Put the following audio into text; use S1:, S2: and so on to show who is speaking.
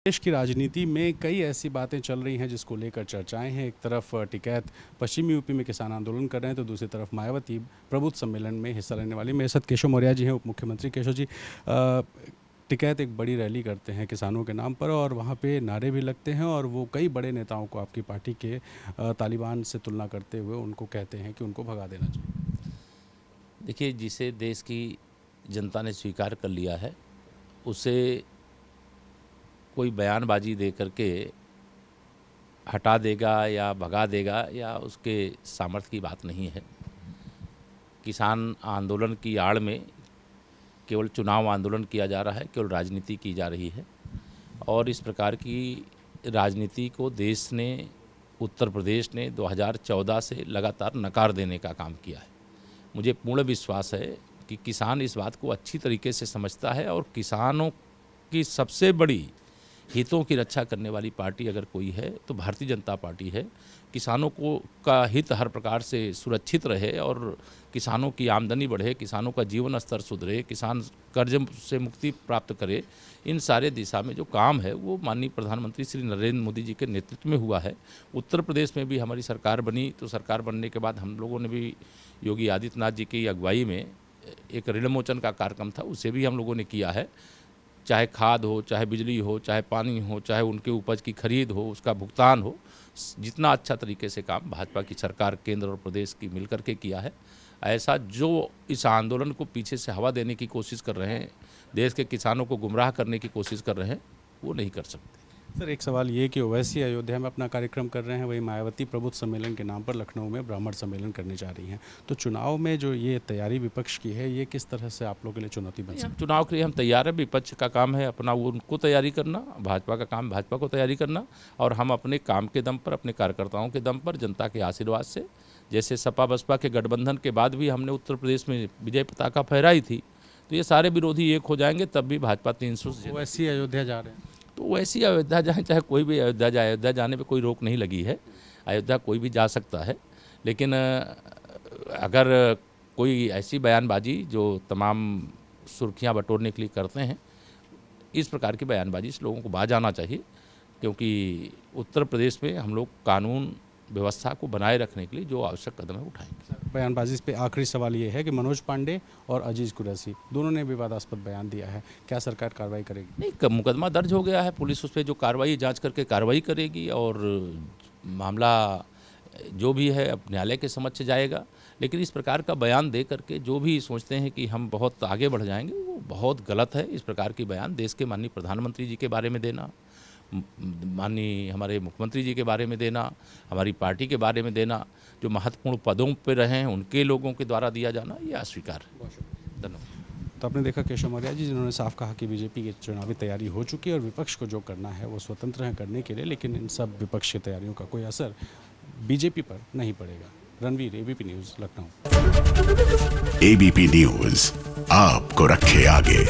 S1: देश की राजनीति में कई ऐसी बातें चल रही हैं जिसको लेकर चर्चाएं हैं। एक तरफ टिकैत पश्चिमी यूपी में किसान आंदोलन कर रहे हैं, तो दूसरी तरफ मायावती प्रबुद्ध सम्मेलन में हिस्सा लेने वाली। मेरे साथ केशव मौर्य जी हैं, उप मुख्यमंत्री। केशव जी, टिकैत एक बड़ी रैली करते हैं किसानों के नाम पर और वहाँ पे नारे भी लगते हैं और वो कई बड़े नेताओं को आपकी पार्टी के तालिबान से तुलना करते हुए उनको कहते हैं कि उनको भगा देना चाहिए।
S2: देखिए, जिसे देश की जनता ने स्वीकार कर लिया है उसे कोई बयानबाजी दे करके हटा देगा या भगा देगा या उसके सामर्थ्य की बात नहीं है। किसान आंदोलन की आड़ में केवल चुनाव आंदोलन किया जा रहा है, केवल राजनीति की जा रही है और इस प्रकार की राजनीति को देश ने, उत्तर प्रदेश ने 2014 से लगातार नकार देने का काम किया है। मुझे पूर्ण विश्वास है कि किसान इस बात को अच्छी तरीके से समझता है और किसानों की सबसे बड़ी हितों की रक्षा करने वाली पार्टी अगर कोई है तो भारतीय जनता पार्टी है। किसानों को का हित हर प्रकार से सुरक्षित रहे और किसानों की आमदनी बढ़े, किसानों का जीवन स्तर सुधरे, किसान कर्ज से मुक्ति प्राप्त करे, इन सारे दिशा में जो काम है वो माननीय प्रधानमंत्री श्री नरेंद्र मोदी जी के नेतृत्व में हुआ है। उत्तर प्रदेश में भी हमारी सरकार बनी तो सरकार बनने के बाद हम लोगों ने भी योगी आदित्यनाथ जी की अगुवाई में एक ऋण मोचन का कार्यक्रम था, उसे भी हम लोगों ने किया है। चाहे खाद हो, चाहे बिजली हो, चाहे पानी हो, चाहे उनके उपज की खरीद हो, उसका भुगतान हो, जितना अच्छा तरीके से काम भाजपा की सरकार केंद्र और प्रदेश की मिलकर के किया है। ऐसा जो इस आंदोलन को पीछे से हवा देने की कोशिश कर रहे हैं, देश के किसानों को गुमराह करने की कोशिश कर रहे हैं, वो नहीं कर सकते।
S1: सर, एक सवाल ये कि ओवैसी अयोध्या में अपना कार्यक्रम कर रहे हैं, वही मायावती प्रबुद्ध सम्मेलन के नाम पर लखनऊ में ब्राह्मण सम्मेलन करने जा रही हैं, तो चुनाव में जो ये तैयारी विपक्ष की है, ये किस तरह से आप लोगों के लिए चुनौती बन सकती है?
S2: चुनाव के लिए हम तैयार हैं। विपक्ष का काम है अपना उनको तैयारी करना, भाजपा का काम भाजपा को तैयारी करना और हम अपने काम के दम पर, अपने कार्यकर्ताओं के दम पर, जनता के आशीर्वाद से, जैसे सपा बसपा के गठबंधन के बाद भी हमने उत्तर प्रदेश में विजय पताका फहराई थी, तो ये सारे विरोधी एक हो जाएंगे, तब भी भाजपा 300 से।
S1: ओवैसी अयोध्या जा रहे हैं
S2: तो वैसी अयोध्या जाए, चाहे कोई भी अयोध्या जाए, अयोध्या जाने पे कोई रोक नहीं लगी है। अयोध्या कोई भी जा सकता है, लेकिन अगर कोई ऐसी बयानबाजी जो तमाम सुर्खियां बटोरने के लिए करते हैं, इस प्रकार की बयानबाजी से लोगों को बाज आना चाहिए, क्योंकि उत्तर प्रदेश में हम लोग कानून व्यवस्था को बनाए रखने के लिए जो आवश्यक कदम है उठाएंगे।
S1: बयानबाजी पे आखिरी सवाल ये है कि मनोज पांडे और अजीज कुरैशी दोनों ने विवादास्पद बयान दिया है, क्या सरकार कार्रवाई करेगी?
S2: नहीं, मुकदमा दर्ज हो गया है, पुलिस उस पर जो कार्रवाई जांच करके कार्रवाई करेगी और मामला जो भी है अब न्यायालय के समक्ष जाएगा। लेकिन इस प्रकार का बयान दे करके जो भी सोचते हैं कि हम बहुत आगे बढ़ जाएंगे, वो बहुत गलत है। इस प्रकार की बयान देश के माननीय प्रधानमंत्री जी के बारे में देना, माननीय हमारे मुख्यमंत्री जी के बारे में देना, हमारी पार्टी के बारे में देना, जो महत्वपूर्ण पदों पर रहे हैं उनके लोगों के द्वारा दिया जाना, ये अस्वीकार है। धन्यवाद।
S1: तो आपने देखा केशव मौर्य जी, जिन्होंने साफ कहा कि बीजेपी की चुनावी तैयारी हो चुकी है और विपक्ष को जो करना है वो स्वतंत्र है करने के लिए, लेकिन इन सब विपक्ष की तैयारियों का कोई असर बीजेपी पर नहीं पड़ेगा। Ranveer, ABP news, Lucknow.
S3: ABP news आपको रखे आगे।